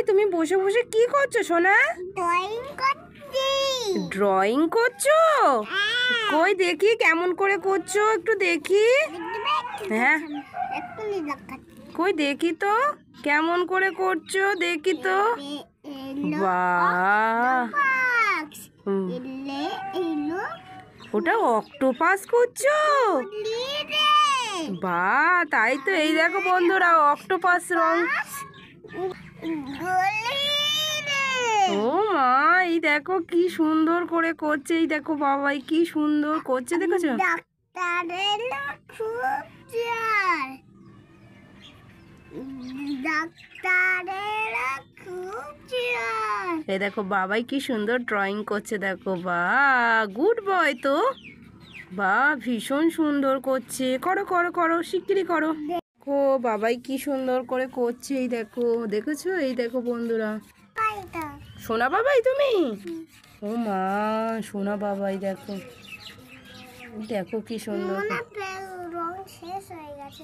তুমি বসে বসে কি করছো সোনা? ড্রয়িং করছি। ড্রয়িং করছো? কই দেখি কেমন করে করছো, একটু দেখি। হ্যাঁ, কই দেখি তো কেমন করে করছো, দেখি তো। বাহ, ওটা অক্টোপাস করছো? বাহ, তাই তো। এই দেখো বন্ধুরা, অক্টোপাস রং। ও মা, এই দেখো কি সুন্দর করে করছে। এই দেখো বাবাই কি সুন্দর করছে, দেখেছো? এই দেখো বাবাই কি সুন্দর ড্রয়িং করছে, দেখো। বাহ, গুড বয় তো। বাহ, ভীষণ সুন্দর করছে। করো করো করো, শিগগিরই করো। দেখো বাবাই কি সুন্দর করে করছে, এই দেখো, দেখেছো? এই দেখো বন্ধুরা, সোনা বাবাই তুমি? ও মা, সোনা বাবাই দেখো, দেখো কি সুন্দর। রং শেষ হয়ে গেছে।